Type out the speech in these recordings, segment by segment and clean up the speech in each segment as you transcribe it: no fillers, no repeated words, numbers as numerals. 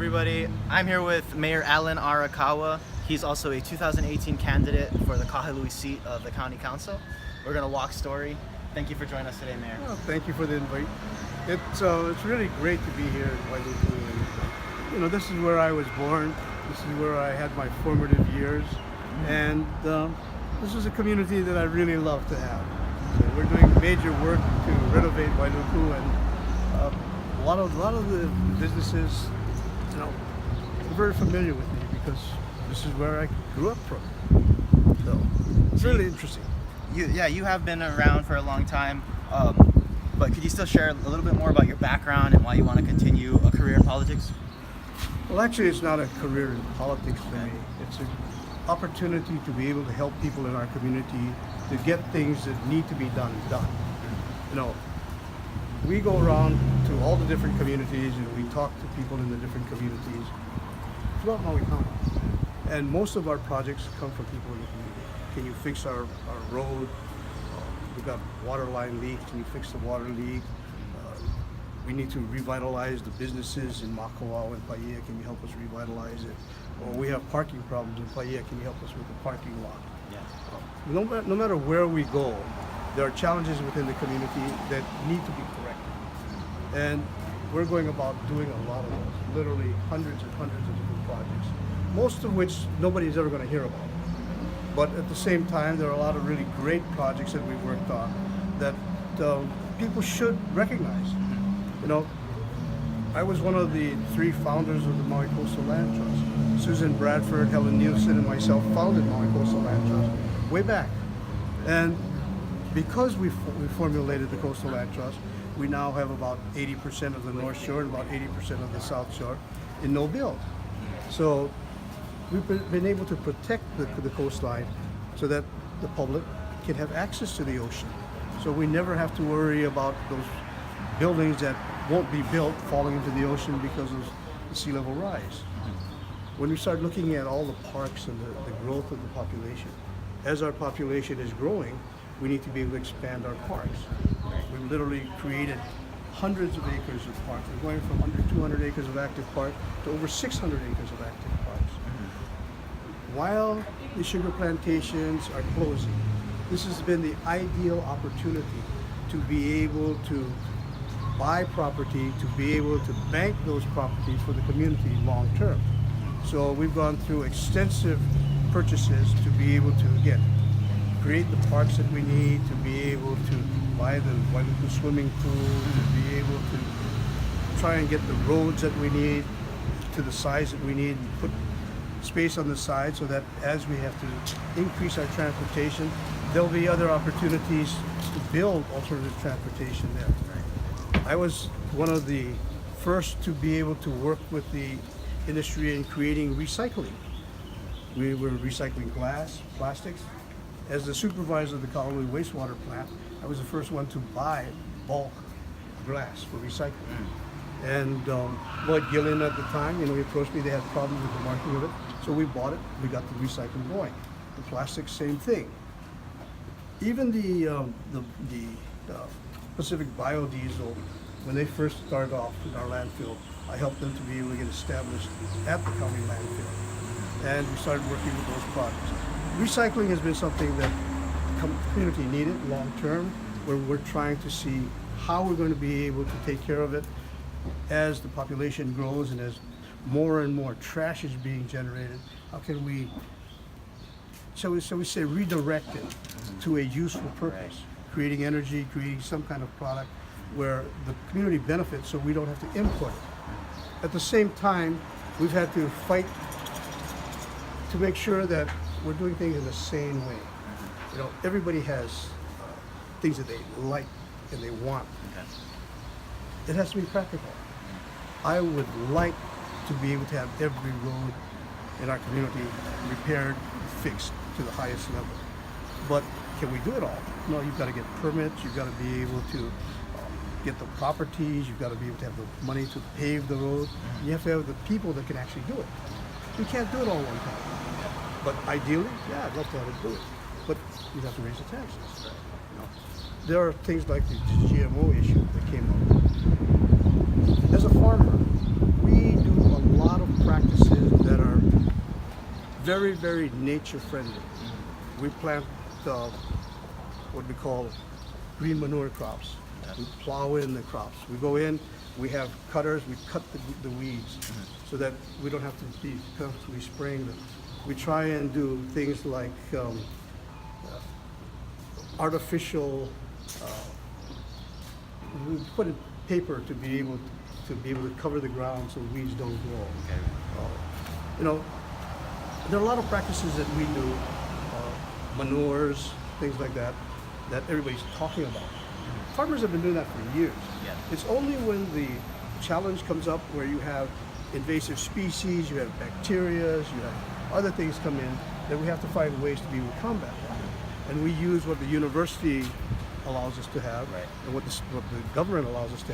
everybody. I'm here with Mayor Alan Arakawa. He's also a 2018 candidate for the Kahului seat of the County Council. We're going to walk story. Thank you for joining us today, Mayor. Well, thank you for the invite. It's really great to be here in Wailuku. And, this is where I was born. This is where I had my formative years. And this is a community that I really love to have. So we're doing major work to renovate Wailuku, and a lot of the businesses, are very familiar with me because this is where I grew up from. So it's really interesting. You have been around for a long time, but could you still share a little bit more about your background and why you want to continue a career in politics? Well, actually, it's not a career in politics for me. It's an opportunity to be able to help people in our community to get things that need to be done. We go around to all the different communities and we talk to people in the different communities throughout Maui County. And most of our projects come from people in the community. Can you fix our road? We've got water line leak. Can you fix the water leak? We need to revitalize the businesses in Makawa and Paia. Can you help us revitalize it? Or we have parking problems in Paia. Can you help us with the parking lot? Yeah. No matter where we go, there are challenges within the community that need to be corrected. And we're going about doing a lot of those, literally hundreds and hundreds of different projects, most of which nobody's ever going to hear about. But at the same time, there are a lot of really great projects that we've worked on that people should recognize. I was one of the 3 founders of the Maui Coastal Land Trust. Susan Bradford, Helen Nielsen, and myself founded Maui Coastal Land Trust way back. And because we formulated the Coastal Land Trust, we now have about 80% of the North Shore and about 80% of the South Shore in no build. So we've been able to protect the coastline so that the public can have access to the ocean. So we never have to worry about those buildings that won't be built falling into the ocean because of the sea level rise. When we start looking at all the parks and the growth of the population, as our population is growing, we need to be able to expand our parks. We've literally created hundreds of acres of parks. We're going from under 200 acres of active park to over 600 acres of active parks. While the sugar plantations are closing, this has been the ideal opportunity to be able to buy property, to be able to bank those properties for the community long term. So we've gone through extensive purchases to be able to, again, create the parks that we need, to be able to buy the Wailuku swimming pool, to be able to try and get the roads that we need to the size that we need, and put space on the side so that as we have to increase our transportation, there'll be other opportunities to build alternative transportation there. I was one of the first to be able to work with the industry in creating recycling. We were recycling glass, plastics. As the supervisor of the Kahului wastewater plant, I was the first one to buy bulk glass for recycling. And Lloyd Gillian at the time, he approached me. They had problems with the marketing of it, so we bought it. We got the recycling going. The plastic, same thing. Even the Pacific Biodiesel, when they first started off in our landfill, I helped them to be able to get established at the county landfill, and we started working with those projects. Recycling has been something that the community needed long term, where we're trying to see how we're going to be able to take care of it as the population grows and as more and more trash is being generated. How can we, shall we say, redirect it to a useful purpose, creating energy, creating some kind of product where the community benefits so we don't have to import it. At the same time, we've had to fight to make sure that we're doing things in the same way. Everybody has things that they like and they want. It has to be practical. I would like to be able to have every road in our community repaired, fixed to the highest level. But can we do it all? No, you've got to get permits, you've got to be able to get the properties, you've got to be able to have the money to pave the road. You have to have the people that can actually do it. You can't do it all one time. But ideally, yeah, I'd love to have it do it. But you have to raise the taxes. There are things like the GMO issue that came up. As a farmer, we do a lot of practices that are very, very nature friendly. We plant what we call green manure crops. We plow in the crops. We go in, we have cutters, we cut the weeds so that we don't have to be constantly spraying them. We try and do things like artificial, we put in paper to be able to cover the ground so weeds don't grow. You know, there are a lot of practices that we do, manures, things like that, that everybody's talking about. Farmers have been doing that for years. Yeah. It's only when the challenge comes up where you have invasive species, you have bacteria, you have other things come in, that we have to find ways to be able to combat that. And we use what the university allows us to have, Right. and what the government allows us to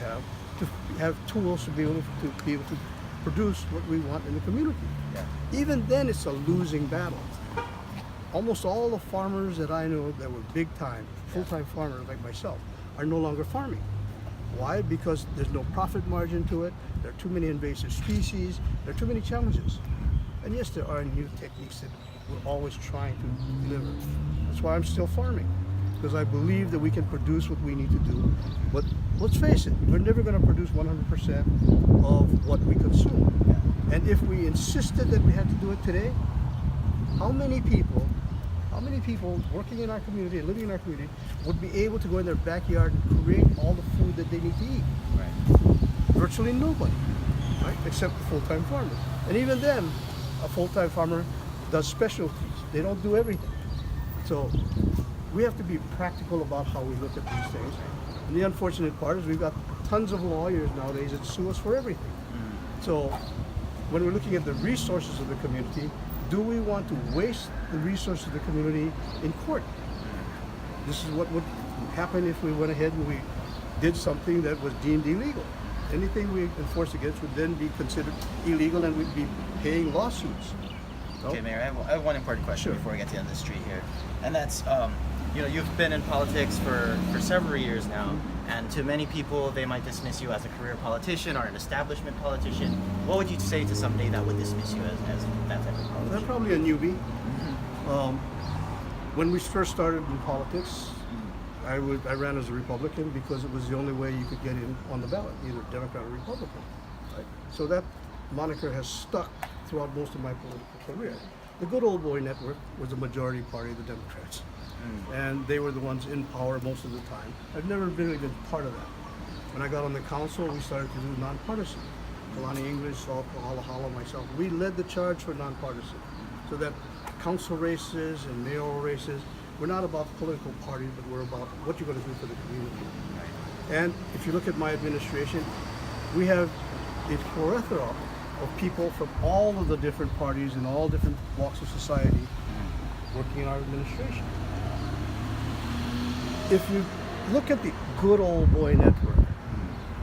have tools to be able to produce what we want in the community. Yeah. Even then, it's a losing battle. Almost all the farmers that I know that were big time, full-time farmers like myself, are no longer farming. Why? Because there's no profit margin to it, there are too many invasive species, there are too many challenges. And yes, there are new techniques that we're always trying to deliver. That's why I'm still farming, because I believe that we can produce what we need to do. But let's face it, we're never going to produce 100% of what we consume. And if we insisted that we had to do it today, how many people working in our community and living in our community would be able to go in their backyard and create all the food that they need to eat? Right. Virtually nobody, right? Except the full-time farmers. And even then, a full-time farmer does specialties. They don't do everything. So we have to be practical about how we look at these things. And the unfortunate part is we've got tons of lawyers nowadays that sue us for everything. So when we're looking at the resources of the community, do we want to waste the resources of the community in court? This is what would happen if we went ahead and we did something that was deemed illegal. Anything we enforce against would then be considered illegal, and we'd be paying lawsuits. Okay, Mayor, I have one important question Sure. before we get to the end of the street here. And that's, you've been in politics for several years now, and to many people, they might dismiss you as a career politician or an establishment politician. What would you say to somebody that would dismiss you as that type of They're politician? probably a newbie. When we first started in politics, I ran as a Republican because it was the only way you could get in on the ballot, either Democrat or Republican. Right? So that moniker has stuck throughout most of my political career. The Good Old Boy Network was the majority party of the Democrats, and they were the ones in power most of the time. I've never really been part of that. When I got on the council, we started to do nonpartisan. Kalani English, Saul Halahala, myself, we led the charge for nonpartisan, so that council races and mayoral races, we're not about political parties, but we're about what you're going to do for the community. And if you look at my administration, we have a plethora of people from all of the different parties and all different walks of society working in our administration. If you look at the Good Old Boy Network,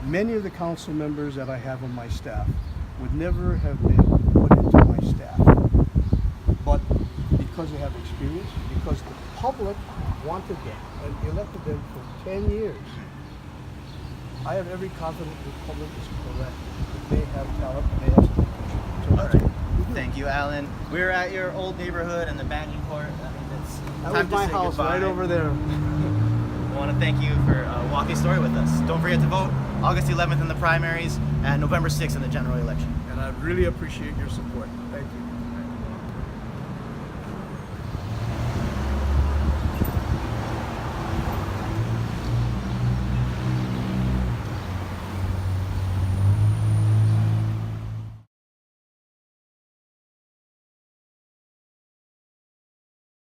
many of the council members that I have on my staff would never have been put into my staff. But because they have experience, because the public wanted them and elected them for 10 years, I have every confidence the public is correct. That they have talent and they have potential. So that's All right. what we do. Thank you, Alan. We're at your old neighborhood in the banyan court. It's That time was to my say house goodbye. right over there. I want to thank you for walking story with us. Don't forget to vote August 11th in the primaries and November 6th in the general election. And I really appreciate your support. Thank you.